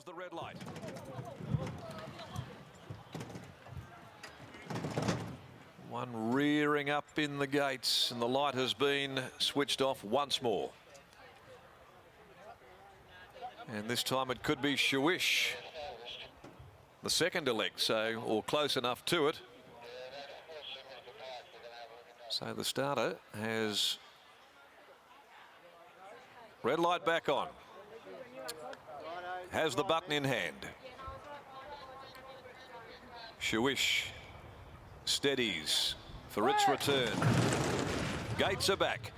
the red light. One rearing up in the gates, and the light has been switched off once more. And this time it could be Shawish, the second elect, so, or close enough to it. So the starter has red light back on. Has the button in hand. Shawish steadies for its return. Gates are back.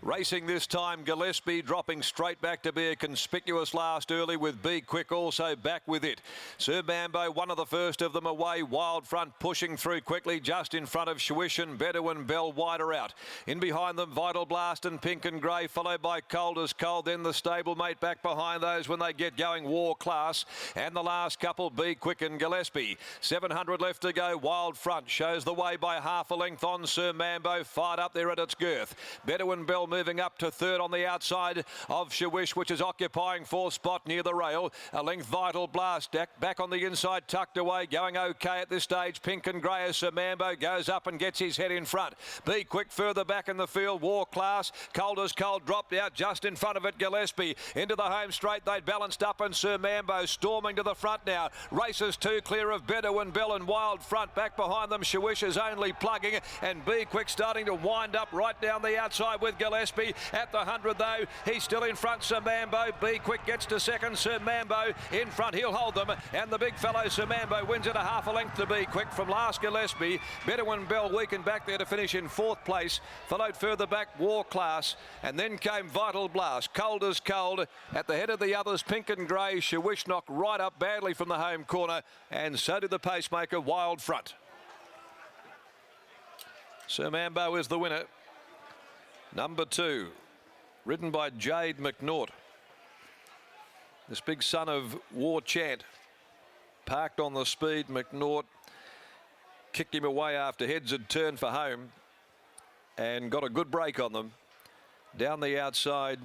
Racing this time, Gillespie dropping straight back to be a conspicuous last early with Be Quick also back with it. Sir Mambo, one of the first of them away. Wild Front pushing through quickly just in front of Shawish and Bedouin Bell wider out. In behind them, Vital Blast and Pink and Grey, followed by Cold as Cold. Then the stablemate back behind those when they get going, War Class. And the last couple, Be Quick and Gillespie. 700 left to go. Wild Front shows the way by half a length on Sir Mambo, fired up there at its girth. Bedouin Bell moving up to third on the outside of Shawish, which is occupying fourth spot near the rail. A length Vital Blast back on the inside, tucked away, going okay at this stage. Pink and Grey as Sir Mambo goes up and gets his head in front. Be Quick further back in the field. War Class, Cold as Cold dropped out just in front of it. Gillespie into the home straight. They'd balanced up, and Sir Mambo storming to the front now. Races two clear of Bedouin Bell and Wild Front. Back behind them, Shawish is only plugging, and Be Quick starting to wind up right down the outside with Gillespie. At the 100 though, he's still in front. Sir Mambo, Be Quick gets to second. Sir Mambo in front, he'll hold them, and the big fellow Sir Mambo wins it a half a length to Be Quick from last Gillespie. Bedouin Bell weakened back there to finish in fourth place, followed further back War Class, and then came Vital Blast. Cold as Cold at the head of the others. Pink and Grey. Shawish knocked right up badly from the home corner, and so did the pacemaker Wild Front. Sir Mambo is the winner. Number 2, ridden by Jade McNaught. This big son of War Chant parked on the speed. McNaught kicked him away after heads had turned for home and got a good break on them. Down the outside,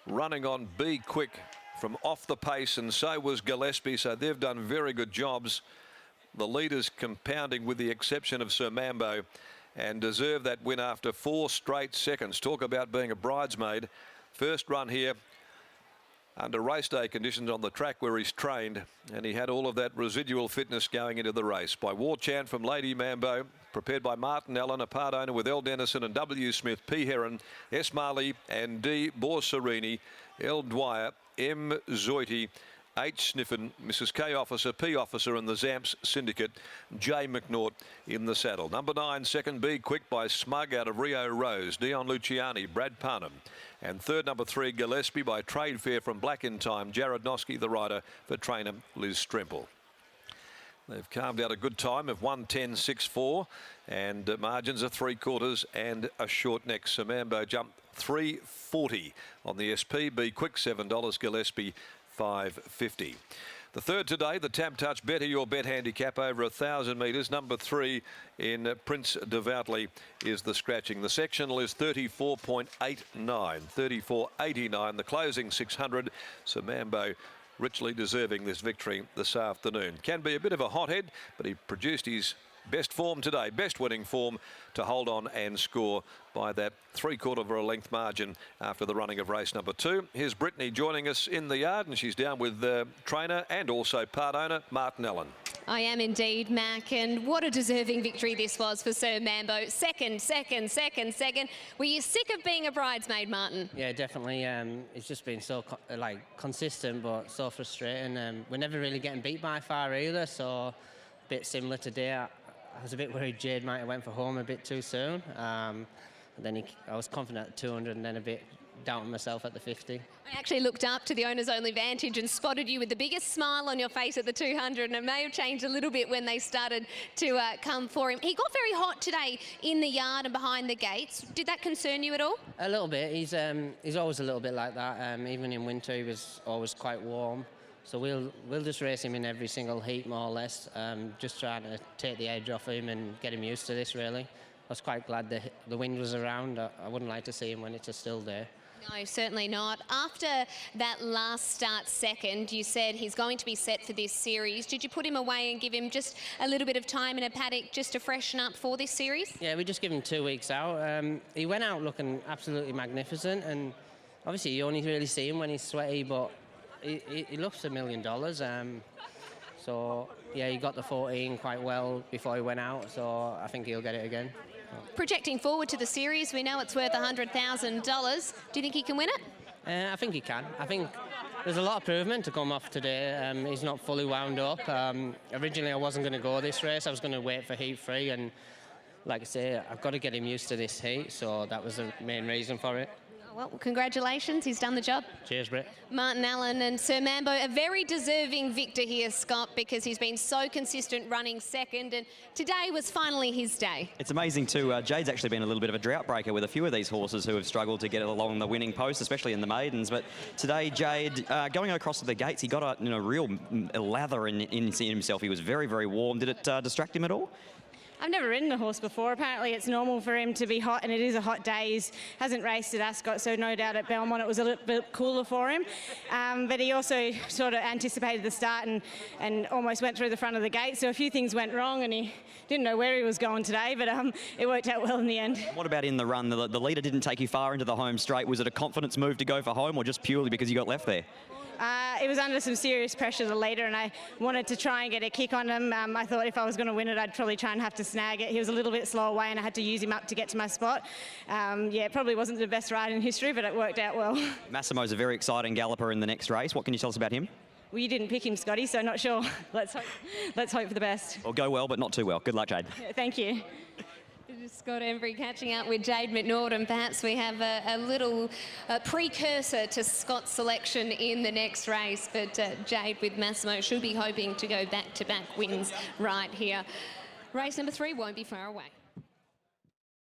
running on Be Quick from off the pace, and so was Gillespie, so they've done very good jobs. The leaders compounding with the exception of Sir Mambo, and deserve that win after 4 straight seconds. Talk about being a bridesmaid. First run here under race day conditions on the track where he's trained, and he had all of that residual fitness going into the race. By War Chant from Lady Mambo, prepared by Martin Allen, a part owner with L. Dennison and W. Smith, P. Heron, S. Marley and D. Borserini, L. Dwyer, M. Zoiti, H. Sniffen, Mrs. K. Officer, P. Officer, and the Zamps Syndicate, J. McNaught in the saddle. Number 9, second, Be Quick by Smug out of Rio Rose, Dion Luciani, Brad Parnham. And third, number 3, Gillespie by Trade Fair from Black in Time, Jared Noski, the rider, for trainer Liz Stremple. They've carved out a good time of 1:10.64, and margins of 3/4 and a short neck. Sir Mambo jumped 3:40 on the SP. Be Quick $7, Gillespie $5.50. The third today, the Tab Touch Better Your Bet handicap over 1,000 metres. Number 3 in Prince Devoutly is the scratching. The sectional is 34.89, 34.89. The closing 600. Sir Mambo richly deserving this victory this afternoon. Can be a bit of a hothead, but he produced his best form today, best winning form to hold on and score by that 3/4 of a length margin after the running of race number 2. Here's Brittany joining us in the yard, and she's down with trainer and also part owner Martin Allen. I am indeed, Mac, and what a deserving victory this was for Sir Mambo. Second. Were you sick of being a bridesmaid, Martin? Yeah, definitely. It's just been so consistent, but so frustrating. We're never really getting beat by far either, so a bit similar today. I was a bit worried Jade might have went for home a bit too soon. Then I was confident at 200 and then a bit doubting myself at the 50. I actually looked up to the Owner's Only Vantage and spotted you with the biggest smile on your face at the 200, and it may have changed a little bit when they started to come for him. He got very hot today in the yard and behind the gates. Did that concern you at all? A little bit. He's always a little bit like that. Even in winter, he was always quite warm. So we'll just race him in every single heat, more or less, just trying to take the edge off him and get him used to this, really. I was quite glad the wind was around. I wouldn't like to see him when it's a still day. No, certainly not. After that last start second, you said he's going to be set for this series. Did you put him away and give him just a little bit of time in a paddock just to freshen up for this series? Yeah, we just give him 2 weeks out. He went out looking absolutely magnificent, and obviously you only really see him when he's sweaty, but he looks $1 million. So, yeah, he got the 14 quite well before he went out, so I think he'll get it again. Projecting forward to the series, we know it's worth $100,000. Do you think he can win it? I think he can. I think there's a lot of improvement to come off today. He's not fully wound up. Originally, I wasn't going to go this race. I was going to wait for heat 3, and like I say, I've got to get him used to this heat, so that was the main reason for it. Well, congratulations, he's done the job. Cheers, Brett. Martin Allen and Sir Mambo, a very deserving victor here, Scott, because he's been so consistent running second, and today was finally his day. It's amazing too. Jade's actually been a little bit of a drought breaker with a few of these horses who have struggled to get along the winning post, especially in the maidens. But today, Jade, going across to the gates, he got a real lather in himself. He was very, very warm. Did it distract him at all? I've never ridden a horse before. Apparently it's normal for him to be hot, and it is a hot day. He hasn't raced at Ascot, so no doubt at Belmont it was a little bit cooler for him. But he also sort of anticipated the start and almost went through the front of the gate, so a few things went wrong and he didn't know where he was going today, but it worked out well in the end. What about in the run? The leader didn't take you far into the home straight. Was it a confidence move to go for home, or just purely because you got left there? It was under some serious pressure, the leader, and I wanted to try and get a kick on him. I thought if I was going to win it, I'd probably try and have to snag it. He was a little bit slow away, and I had to use him up to get to my spot. Yeah, it probably wasn't the best ride in history, but it worked out well. Massimo's a very exciting galloper in the next race. What can you tell us about him? Well, you didn't pick him, Scotty, so not sure. Let's hope for the best. Well, go well, but not too well. Good luck, Jade. Thank you. Scott Embry catching up with Jade McNaughton. Perhaps we have a little precursor to Scott's selection in the next race, but Jade with Massimo should be hoping to go back-to-back wins right here. Race number 3 won't be far away.